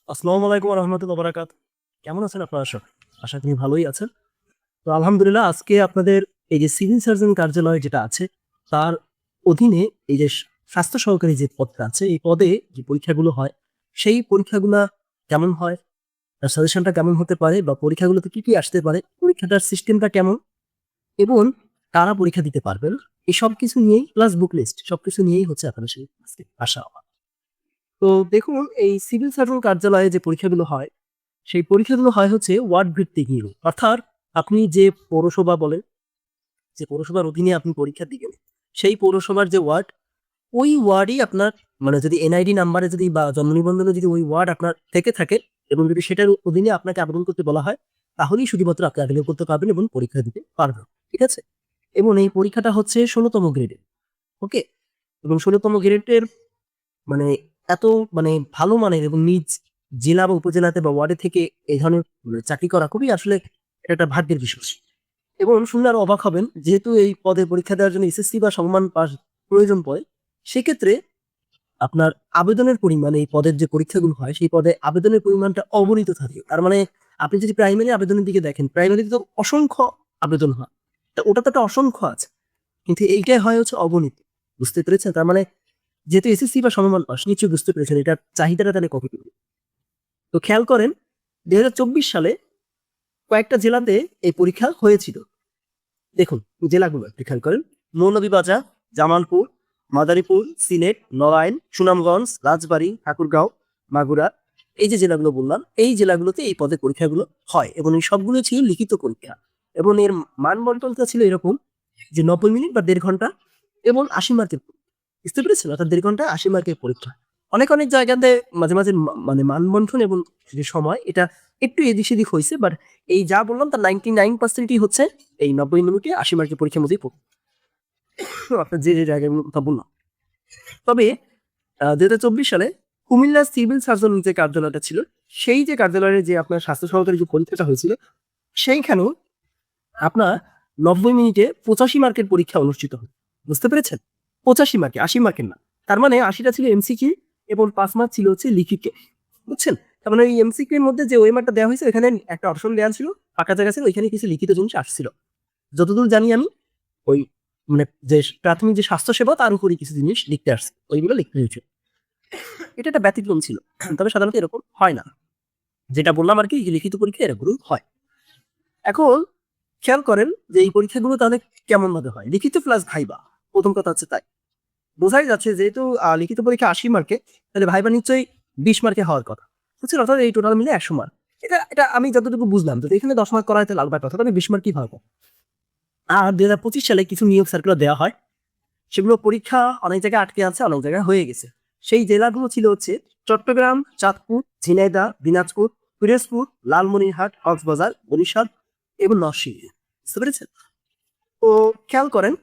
আসসালামু আলাইকুম রহমতুল্লাহ বারাকাত। কেমন আছেন আপনারা সব? আশা করি ভালোই আছেন। তো আলহামদুলিল্লাহ আজকে আপনাদের এই যে সিভিল সার্জন কার্যালয় যেটা আছে তার অধীনে এই যে স্বাস্থ্য সহকারী যে পদটা আছে এই পদে যে পরীক্ষাগুলো হয় সেই পরীক্ষাগুলা কেমন হয়, তার সাজেশনটা কেমন হতে পারে বা পরীক্ষাগুলোতে কি কি আসতে পারে, পরীক্ষাটার সিস্টেমটা কেমন এবং কারা পরীক্ষা দিতে পারবেন, এই সব কিছু নিয়েই প্লাস বুক লিস্ট সবকিছু নিয়েই হচ্ছে আপনাদের সাথে আজকে আসা আমার। তো দেখুন, এই সিভিল সার্জন কার্যালয়ে যে পরীক্ষাগুলো হয় সেই পরীক্ষাগুলো হয় হচ্ছে ওয়ার্ড ভিত্তিক নিয়োগ। অর্থাৎ আপনি যে পৌরসভা বলেন, যে পৌরসভার অধীনে আপনি পরীক্ষা দিবেন, সেই পৌরসভার যে ওয়ার্ড, ওই ওয়ার্ডই আপনার মানে যদি এনআইডি নাম্বারে যদি বা জন্ম নিবন্ধনে যদি ওই ওয়ার্ড আপনার থেকে থাকে এবং যদি সেটার অধীনে আপনাকে আবেদন করতে বলা হয়, তাহলেই শুধুমাত্র আপনি আবেদন করতে পারবেন এবং পরীক্ষা দিতে পারবেন। ঠিক আছে? এবং এই পরীক্ষাটা হচ্ছে ১৬তম গ্রেডের। ওকে? এবং ১৬তম গ্রেডের মানে এত মানে ভালো মানের এবং নিজ জেলা বা উপজেলাতে বা ওয়ার্ডে থেকে এই ধরনের চাকরি করা খুবই আসলে এটা একটা ভাগ্যের বিষয়। এবং শুনলে আরো অবাক হবেন, যেহেতু এই পদে পরীক্ষা দেওয়ার জন্য এসএসসি বা সমমান পাস প্রয়োজন পড়ে, সেক্ষেত্রে আপনার আবেদনের পরিমাণ এই পদের যে পরীক্ষাগুলো হয়, সেই পদে আবেদনের পরিমাণটা অগণিত থাকে। তার মানে আপনি যদি প্রাইমারি আবেদনের দিকে দেখেন, প্রাইমারিতে তো অসংখ্য আবেদন হয়। তা ওটা তো একটা অসংখ্য আছে। কিন্তু এইটাই হয় হচ্ছে অগণিত। বুঝতে পেরেছেন? তার মানে যেহেতু এসএসসি বা সমমান পাস নিশ্চয়ই বুঝতে পেরেছেন এটার চাহিদাটা তাহলে কতটুকু। তো খেয়াল করেন ২০২৪ সালে কয়েকটা জেলাতে এই পরীক্ষা হয়েছিল। দেখুন জেলাগুলো একটু খেয়াল করেন। মৌলভীবাজার, জামালপুর, মাদারীপুর, সিলেট, নড়াইল, সুনামগঞ্জ, রাজবাড়ী, ঠাকুরগাঁও, মাগুরা, এই যে জেলাগুলো বললাম, এই জেলাগুলোতে এই পদের পরীক্ষাগুলো হয় এবং এই সবগুলো ছিল লিখিত পরীক্ষা। এবং এর মানবন্টনটা ছিল এরকম যে ৯০ মিনিট বা ১.৫ ঘন্টা এবং ৮০ মার্কের। বুঝতে পেরেছেন? অর্থাৎ ১.৫ ঘন্টা ৮০ মার্কের পরীক্ষা। অনেক জায়গাতে মাঝে মানে মানবন্টন এবং যে সময় এটা একটু এদিক সেদিক হইছে। বাট এই যা বললাম তার 99% ই হচ্ছে এই ৯০ মিনিটে ৮০ মার্কের পরীক্ষার মধ্যেই পড়বে। আপনার যে জায়গাগুলোর কথা বললাম। তবে ২০২৪ সালে কুমিল্লা সিভিল সার্জন যে কার্যালয়টা ছিল, সেই যে কার্যালয়ের যে আপনার স্বাস্থ্য সহকারী যে পরীক্ষাটা হয়েছিল, সেইখানেও আপনার ৯০ মিনিটে ৮৫ মার্কের পরীক্ষা অনুষ্ঠিত হয়। বুঝতে পেরেছেন? ৮৫ মার্কে, ৮০ মার্কের না। তার মানে ৮০টা ছিল এমসিকিউ এবং ৫ মার্ক ছিল হচ্ছে লিখিত। বুঝছেন? তার মানে ওই এমসিকিউ এর মধ্যে যে ওএমআরটা দেওয়া হয়েছে ওখানে একটা অপশন দেওয়া ছিল, ফাঁকা জায়গা ছিল, ওইখানে কিছু লিখিত জিনিস আসছিল। যতদূর জানি আমি ওই মানে যে প্রাথমিক যে স্বাস্থ্যসেবা তার উপরই কিছু জিনিস লিখতে আসছে। ওইগুলো লিখতে হয়েছে। এটা একটা ব্যতিক্রম ছিল। তবে সাধারণত এরকম হয় না। যেটা বললাম আরকি যে লিখিত পরীক্ষা এরকমই হয়। এখন খেয়াল করেন যে এই পরীক্ষাগুলো তাহলে কেমনভাবে হয়? লিখিত প্লাস ভাইবা। ১ম কথা হচ্ছে তাই। বোঝাই যাচ্ছে যেহেতু লিখিত পরীক্ষা ৮০ মার্কে, তাহলে ভাইবা নিশ্চয়ই ২০ মার্কে হওয়ার কথা। বুঝছেন? অর্থাৎ এই টোটাল মিলে ১০০ মার্ক। এটা আমি যতটুকু বুঝলাম। যদি এখানে ১০ মার্ক করা হয় তাহলে আলাদা কথা। তাহলে ২০ মার্কই হওয়ার কথা। আর ২০২৫ সালে কিছু নিয়োগ সার্কুলার দেওয়া হয়। সেগুলো পরীক্ষা অনেক জায়গায় আটকে আছে, অনেক জায়গায় হয়ে গেছে। সেই জেলাগুলো ছিল হচ্ছে চট্টগ্রাম, চাঁদপুর, ঝিনাইদহ, দিনাজপুর, পিরোজপুর, লালমনিরহাট, কক্সবাজার, বরিশাল এবং নরসিংদী। বুঝতে পেরেছেন? তো খেয়াল করেন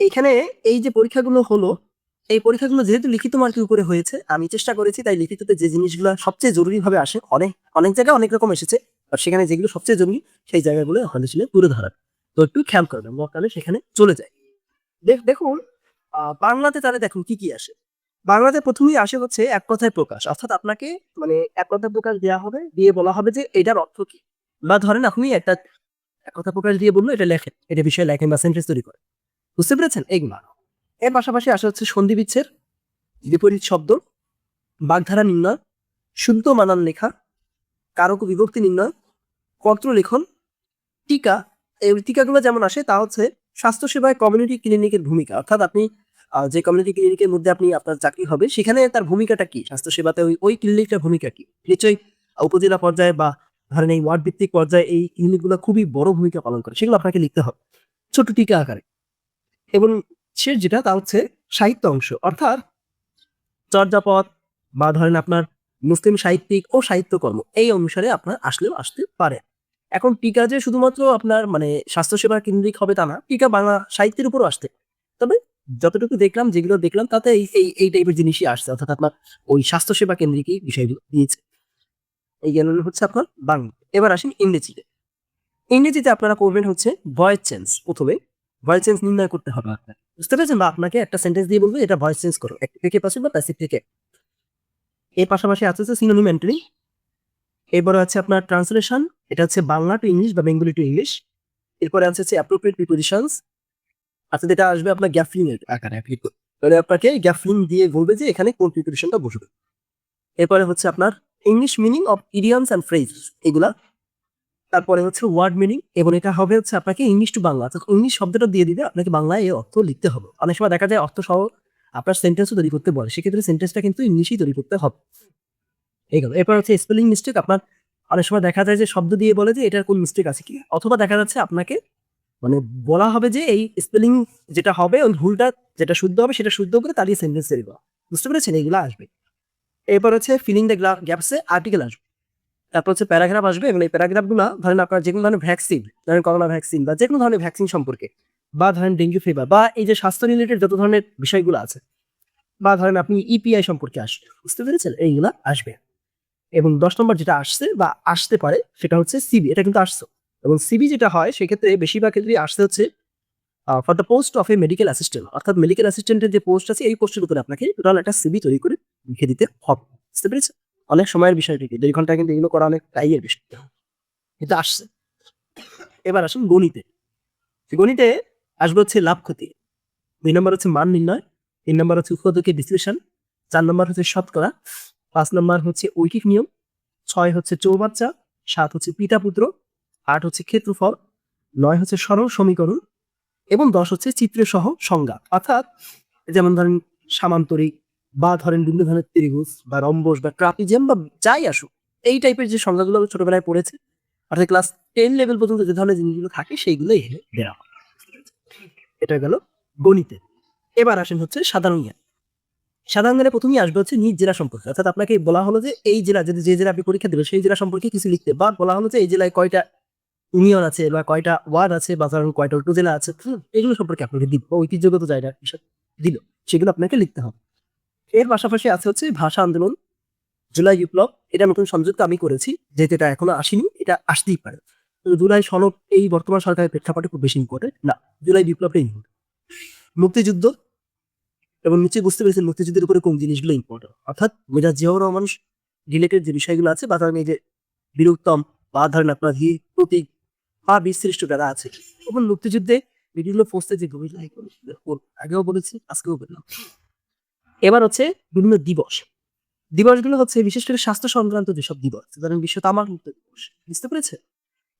এইখানে এই যে পরীক্ষাগুলো হলো, এই পরীক্ষাগুলো যেহেতু লিখিত মার্কের উপরে হয়েছে, আমি চেষ্টা করেছি তাই লিখিততে যে জিনিসগুলা সবচেয়ে জরুরিভাবে আসে, অনেক জায়গায় অনেক রকম এসেছে। আর সেখানে যেগুলো সবচেয়ে জরুরি সেই জায়গাগুলো আপনাদের সামনে তুলে ধরার। তো একটু খেয়াল করবেন। আমরা তাহলে সেখানে চলে যাই। দেখুন বাংলাতে তাহলে দেখুন কি আসে। বাংলাতে ১ম এই আসে হচ্ছে এক কথায় প্রকাশ। অর্থাৎ আপনাকে মানে এক কথায় প্রকাশ দেয়া হবে, দিয়ে বলা হবে যে এটার অর্থ কি? বা ধরেন আপনি একটা এক কথা প্রকাশ দিয়ে বলল এটা লেখেন, এটা বিষয়ে লেখেন বা সেন্টেন্স তৈরি করেন। বুঝতে পেরেছেন? এইগুলা। এর পাশাপাশি আসে হচ্ছে সন্ধি বিচ্ছেদ, বিপরীত শব্দ, বাগধারা নির্ণয়, শুদ্ধ মানান লেখা, কারক বিভক্তি নির্ণয়, পত্র লেখন, টিকা। এই টিকাগুলো যেমন আসে তা হচ্ছে স্বাস্থ্যসেবায় কমিউনিটি ক্লিনিকের ভূমিকা। অর্থাৎ আপনি যে কমিউনিটি ক্লিনিকের মধ্যে আপনার চাকরি হবে সেখানে তার ভূমিকাটা কি? স্বাস্থ্যসেবাতে ওই ক্লিনিকটার ভূমিকা কি? নিশ্চয়ই উপজেলা পর্যায়ে বা ধরেন এই ওয়ার্ড ভিত্তিক পর্যায়ে এই ক্লিনিকগুলো খুবই বড় ভূমিকা পালন করে। সেগুলো আপনাকে লিখতে হবে। ছোট টিকা আকারে। এবং শেষ যেটা তা হচ্ছে সাহিত্য অংশ। অর্থাৎ চর্যাপদ বা ধরেন আপনার মুসলিম সাহিত্যিক ও সাহিত্যকর্ম এই অনুসারে আপনার আসলেও আসতে পারে। এখন টিকা যে শুধুমাত্র আপনার মানে স্বাস্থ্যসেবা কেন্দ্রিক হবে তা না। টিকা বাংলা সাহিত্যের উপরও আসতে। তবে যতটুকু দেখলাম, যেগুলো দেখলাম তাতে এই টাইপের জিনিসই আসছে। অর্থাৎ আপনার ওই স্বাস্থ্যসেবা কেন্দ্রিকই বিষয়গুলো দিয়েছে। এই গেল হচ্ছে আপনার বাংলা। এবার আসেন ইংরেজিতে। ইংরেজিতে আপনারা করবেন হচ্ছে ভয়েস চেঞ্জ। ১ম এ ভয়েস চেঞ্জ নির্ণয় করতে হবে আপনার। বুঝতে পেরেছেন? বা আপনাকে একটা সেন্টেন্স দিয়ে বলবে এটা ভয়েস চেঞ্জ করো। অ্যাক্টিভ থেকে প্যাসিভ বা প্যাসিভ থেকে এর পাশাপাশি আছে হচ্ছে সিনোনিম এন্ট্রি, এরপরে আছে আপনার ট্রান্সলেশন, এটা হচ্ছে বাংলা টু ইংলিশ বা বেঙ্গলি টু ইংলিশ। এরপরে আছে হচ্ছে অ্যাপ্রোপ্রিয়েট প্রিপোজিশনস, আচ্ছা যেটা আসবে আপনার গ্যাপ ফিলিং এর আকারে, তাহলে আপনাকে গ্যাপ ফিলিং দিয়ে বলবে যে এখানে কোন প্রিপোজিশনটা বসবে। এরপরে হচ্ছে আপনার English meaning of idioms and phrase এগুলা, তারপরে হচ্ছে ওয়ার্ড মিনিং, এবং এটা হবে হচ্ছে আপনাকে ইংলিশ টু বাংলা, অর্থাৎ ইংলিশ শব্দটা দিয়ে দিলে আপনাকে বাংলায় এই অর্থ লিখতে হবে। অনেক সময় দেখা যায় অর্থ সহ আপনার সেন্টেন্সও তৈরি করতে বলে, সেক্ষেত্রে সেন্টেন্সটা কিন্তু ইংলিশই তৈরি করতে হবে। এই গেল। এরপর হচ্ছে স্পেলিং মিস্টেক, আপনার অনেক সময় দেখা যায় যে শব্দ দিয়ে বলে যে এটার কোন মিস্টেক আছে কি, অথবা দেখা যাচ্ছে আপনাকে মানে বলা হবে যে এই স্পেলিং যেটা হবে ওই ভুলটা যেটা শুদ্ধ হবে সেটা শুদ্ধ করে তাড়িয়ে সেন্টেন্স তৈরি করা, বুঝতে পেরেছেন? এইগুলো আসবে। এরপর হচ্ছে ফিলিং দ্য গ্যাপসে আর্টিকেল আসবে, তারপর হচ্ছে প্যারাগ্রাফ আসবে, এবং এই প্যারাগ্রাফগুলো ধরেন আপনার যে কোনো ধরনের ভ্যাকসিন, ধরেন করোনা ভ্যাকসিন বা যে কোনো ধরনের ভ্যাকসিন সম্পর্কে, বা ধরেন ডেঙ্গু ফিভার বা এই যে স্বাস্থ্য রিলেটেড যত ধরনের বিষয়গুলো আছে, বা ধরেন আপনি ইপিআই সম্পর্কে আসবে, বুঝতে পেরেছেন? এইগুলা আসবে। এবং 10 নম্বর যেটা আসছে বা আসতে পারে সেটা হচ্ছে সিবি, এটা কিন্তু আসছে। এবং সিবি যেটা হয় সেক্ষেত্রে বেশিরভাগ ক্ষেত্রেই আসতে হচ্ছে for the post of A medical assistant, অর্থাৎ মেডিকেল অ্যাসিস্ট্যান্টের যে পোস্ট আছে এই পোস্টের উপরে আপনাকে টোটাল একটা সিবি তৈরি করে লিখে দিতে হবে, বুঝতে পেরেছেন? অনেক সময়ের বিষয় থেকে 1.5 ঘন্টা কিন্তু এগুলো করা অনেক টাইয়ের বিষয়, কিন্তু আসছে। এবার আসুন গণিতে। গণিতে আসবে হচ্ছে লাভ ক্ষতি, 2 নম্বর হচ্ছে মান নির্ণয়, 3 নম্বর হচ্ছে উৎপাদকের বিশ্লেষণ, 4 নম্বর হচ্ছে শতকরা, 5 নম্বর হচ্ছে ঐকিক নিয়ম, 6 হচ্ছে চৌবাচ্চা, 7 হচ্ছে পিতা পুত্র, 8 হচ্ছে ক্ষেত্রফল, 9 হচ্ছে সরল সমীকরণ, এবং 10 হচ্ছে চিত্র সহ সংজ্ঞা। অর্থাৎ যেমন ধরেন সামান্তরিক, বা ধরেন বিভিন্ন ধরনের ত্রিভুজ বা রম্বস বা ট্রাপিজিয়াম বা যাই আসুক, এই টাইপের যে সংজ্ঞাগুলো আমরা ছোটবেলায় পড়েছে, অর্থাৎ ক্লাস 10 লেভেল পর্যন্ত যে ধরনের জিনিসগুলো থাকে সেইগুলো এখানে দেওয়া হয়। এটা গেল গণিতে। এবার আসেন হচ্ছে সাধারণ জ্ঞান। সাধারণ জ্ঞানে প্রথমেই আসবে হচ্ছে নিজ জেলা সম্পর্কে, অর্থাৎ আপনাকে বলা হলো যে এই জেলা, যদি যে জেলা আপনি পরীক্ষা দেবেন সেই জেলা সম্পর্কে কিছু লিখতে, বা বলা হলো যে এই জেলায় কয়টা ইউনিয়ন আছে বা কয়টা ওয়ার্ড আছে বা ধরেন কয়টা উপজেলা আছে, এগুলো সম্পর্কে আপনাকে দিব, বা ঐতিহ্যগত জায়গা হিসাব দিল, সেগুলো আপনাকে লিখতে হবে। এর পাশাপাশি আছে হচ্ছে ভাষা আন্দোলন, জুলাই বিপ্লব, এটা নতুন সংযুক্ত আমি করেছি, যেহেতু এটা এখনো আসেনি, এটা আসতেই পারে। তো জুলাই সনদ এই বর্তমান সরকারের প্রেক্ষাপটে খুব বেশি ইম্পর্টেন্ট না, জুলাই বিপ্লবটাই ইম্পর্টেন্ট। মুক্তিযুদ্ধ, এবং নিশ্চয়ই বুঝতে পেরেছেন মুক্তিযুদ্ধের উপরে কোন জিনিসগুলো ইম্পর্টেন্ট, অর্থাৎ মেজর জিয়াউর রহমান রিলেটেড যে বিষয়গুলো আছে, বা ধরেন এই যে বীরুত্তম, বা ধরেন আপনার প্রতীক বা বীরশ্রেষ্ঠ যারা আছে, এবং মুক্তিযুদ্ধে বিভিন্ন পোস্টে যে ভূমিকা আগেও বলেছি আজকেও বললাম। এবার হচ্ছে বিভিন্ন দিবস, দিবসগুলো হচ্ছে বিশেষ করে স্বাস্থ্য সংক্রান্ত যেসব দিবস, ধরেন বিশ্ব তামাক মুক্ত দিবস, বুঝতে পেরেছে?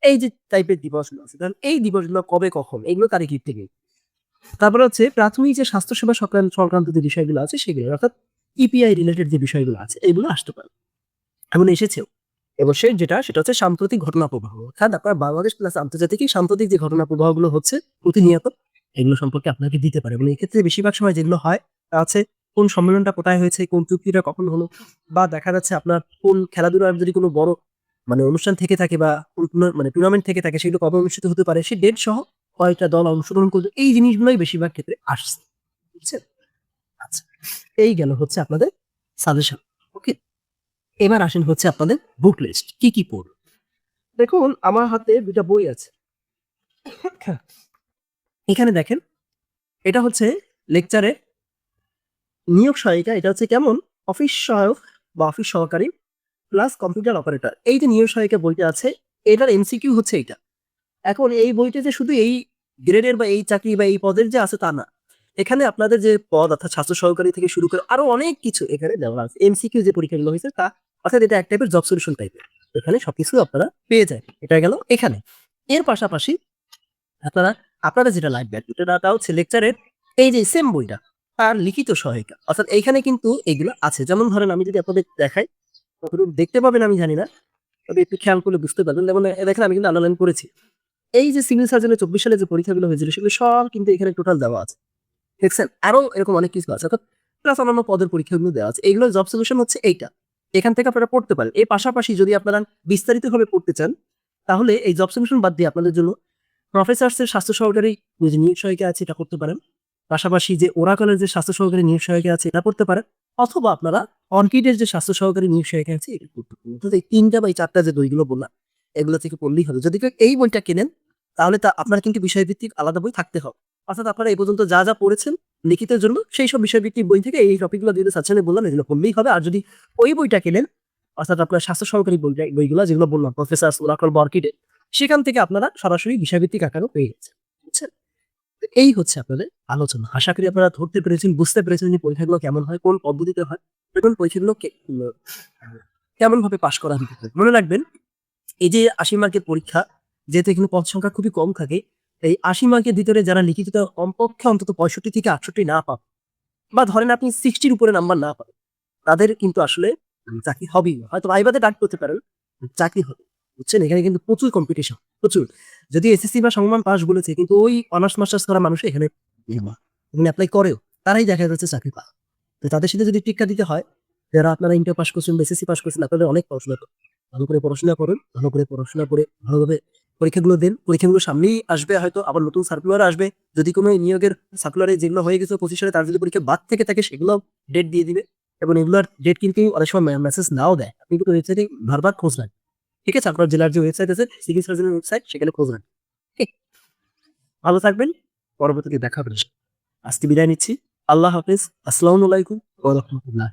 এই যে টাইপের দিবসগুলো আছে, ধরেন এই দিবসগুলো কবে কখন এগুলো তারিখ লিখতে গিয়ে, তারপরে হচ্ছে প্রাথমিক যে স্বাস্থ্যসেবা সংক্রান্ত যে বিষয়গুলো আছে সেগুলো, অর্থাৎ ইপিআই রিলেটেড যে বিষয়গুলো আছে এগুলো আসতে পারে, এমন এসেছেও। অবশ্যই সেটা হচ্ছে সাম্প্রতিক ঘটনা প্রবাহ, অর্থাৎ আপনার বাংলাদেশ প্লাস আন্তর্জাতিক সাম্প্রতিক যে ঘটনা প্রবাহগুলো হচ্ছে প্রতিনিয়ত, এগুলো সম্পর্কে আপনাকে দিতে পারে। এবং এক্ষেত্রে বেশিরভাগ সময় যেগুলো হয় তা আছে কোন সম্মেলনটা কোথায় হয়েছে, কোন চুক্তিটা কখন হলো, বা দেখা যাচ্ছে আপনার কোন খেলাধুলার যদি কোনো বড় মানে অনুষ্ঠান থেকে থাকে বা মানে টুর্নামেন্ট থেকে থাকে, সেগুলো কবে অনুষ্ঠিত হতে পারে সেই ডেট সহ কয়টা দল অংশগ্রহণ করবে, এই জিনিসগুলোই বেশিরভাগ ক্ষেত্রে আসছে, বুঝছেন? আচ্ছা, এই গেল হচ্ছে আপনাদের সাজেশন। ওকে, এবার আসেন হচ্ছে আপনাদের বুক লিস্ট, কি কি পড়ব। দেখুন আমার হাতে দুটা বই আছে, এখানে দেখেন এটা হচ্ছে লেকচারের নিয়োগ সহায়িকা, এটা হচ্ছে কেমন অফিস সহায়ক বা অফিস সহকারী প্লাস কম্পিউটার অপারেটর, এই যে নিয়োগ সহায়িকা বইটা আছে এটার এমসিকিউ হচ্ছে এইটা। এখন এই বইতে যে শুধু এই গ্রেডের বা এই চাকরি বা এই পদের যে আছে তা না, এখানে আপনাদের যে পদ অর্থাৎ স্বাস্থ্য সহকারী থেকে শুরু করে আরো অনেক কিছু এখানে দেওয়া আছে। এমসিকিউ যে পরীক্ষাগুলো হয়েছে তা, অর্থাৎ এটা এক টাইপের জব সলিউশন টাইপের, এখানে সবকিছু আপনারা পেয়ে যায়। এটা গেল এখানে। এর পাশাপাশি আপনারা আপনারা যেটা লাগবে এটা হচ্ছে লেকচারের এই যে সেম বইটা তার লিখিত সহায়িকা, অর্থাৎ এইখানে কিন্তু এগুলো আছে। যেমন ধরেন আমি যদি আপনাদের দেখাই, কতটুকু দেখতে পাবেন আমি জানি না, তবে একটু খেয়াল করলে বুঝতে পারবেন। যেমন দেখেন আমি কিন্তু আন্ডারলাইন করেছি, এই যে সিভিল সার্জনের 24 সালে যে পরীক্ষাগুলো হয়েছিল সেগুলো সব কিন্তু এখানে টোটাল দেওয়া আছে, দেখছেন? আরো এরকম অনেক কিছু আছে, অর্থাৎ প্লাস অন্যান্য পদের পরীক্ষাগুলো দেওয়া আছে। এইগুলো জব সলিউশন হচ্ছে এইটা, এখান থেকে আপনারা পড়তে পারেন। এর পাশাপাশি যদি আপনারা বিস্তারিতভাবে পড়তে চান, তাহলে এই জব সলিউশন বাদ দিয়ে আপনাদের জন্য প্রফেসরসের স্বাস্থ্য সহকারী যে নিয়োগ সহায়িকা আছে এটা করতে পারেন, পাশাপাশি যে ওরাকলের যে স্বাস্থ্য সহকারী নিয়োগ সহায়িকা আছে এটা করতে পারেন, অথবা আপনারা অর্কিডের যে স্বাস্থ্য সহকারী নিয়োগ সহায়িকা আছে এটা করতে পারেন। অর্থাৎ এই 3টা বা এই 4টা যে বইগুলো বললাম এগুলো থেকে পড়লেই হবে। যদি কেউ এই বইটা কেনেন তাহলে তা আপনার কিন্তু বিষয়ভিত্তিক আলাদা বই থাকতে হবে। অর্থাৎ আপনারা এই পর্যন্ত যা যা পড়েছেন লিখিতের জন্য সেই সব বিষয়ভিত্তিক বই থেকে এই টপিকগুলো দিয়ে চাচ্ছেন বললাম এগুলো পড়লেই হবে। আর যদি ওই বইটা কেনেন অর্থাৎ আপনার স্বাস্থ্য সহকারী বইগুলো যেগুলো বললাম প্রফেসর সুরাকল বরকিডে, সেখান থেকে আপনারা সরাসরি বিষয়ভিত্তিক আকারেও পেয়ে যাচ্ছেন। বুঝছেন? তো এই হচ্ছে আপনাদের আলোচনা। আশা করি আপনারা ধরতে পেরেছেন, বুঝতে পেরেছেন যে পরীক্ষাগুলো কেমন হয়, কোন পদ্ধতিতে হয় এবং পরীক্ষাগুলো কেমন ভাবে পাশ করা যেতে পারে। মনে রাখবেন এই যে ৮০ মার্কের পরীক্ষা, যেহেতু এখানে পদ সংখ্যা খুবই কম থাকে, এই ৮০ মার্কের ভিতরে যারা লিখিত কমপক্ষে অন্তত ৬৫ থেকে ৬৮ না পাবে বা ধরেন আপনি 60 র উপরে নাম্বার না পাবেন, তাদের কিন্তু আসলে চাকরি হবেই না। হয়তো ভাইবাতে ডাক করতে পারেন, চাকরি হবে। বুঝছেন? এখানে কিন্তু প্রচুর কম্পিটিশন, প্রচুর। যদি এসএসসি বা সমমান পাস বলেছে কিন্তু ওই অনার্স মাস্টার্স করা মানুষ এখানে এপ্লাই করেও তারাই দেখা যাচ্ছে চাকরি পায়। তো তাদের সাথে যদি টিক্কা দিতে হয়, যারা আপনারা ইন্টার পাস করছেন বা এসএসসি পাস করছেন, আপনাদের অনেক পড়াশোনা করুন। ভালো করে পড়াশোনা করুন, ভালো করে পড়াশোনা করে ভালোভাবে পরীক্ষাগুলো দেন। পরীক্ষাগুলো সামনেই আসবে, হয়তো আবার নতুন সার্কুলার আসবে। যদি কোনো নিয়োগের সার্কুলারে যেগুলো হয়ে গেছে 25 সালে, তার যদি পরীক্ষা বাদ থেকে থাকে সেগুলো ডেট দিয়ে দিবে এবং এগুলোর ডেট কিন্তু অনেক সময় মেসেজ নাও দেয়। আপনি কিন্তু ওয়েবসাইটে বারবার খোঁজ নেন। ঠিক আছে? আপনার জেলার যে ওয়েবসাইট আছে, সিভিল সার্জনের ওয়েবসাইট, সেখানে খোঁজ নেন। ঠিক? ভালো থাকবেন। পরবর্তীতে দেখা হবে। আজকে বিদায় নিচ্ছি। আল্লাহ হাফেজ। আসসালামু আলাইকুম ওয়া রাহমাতুল্লাহ।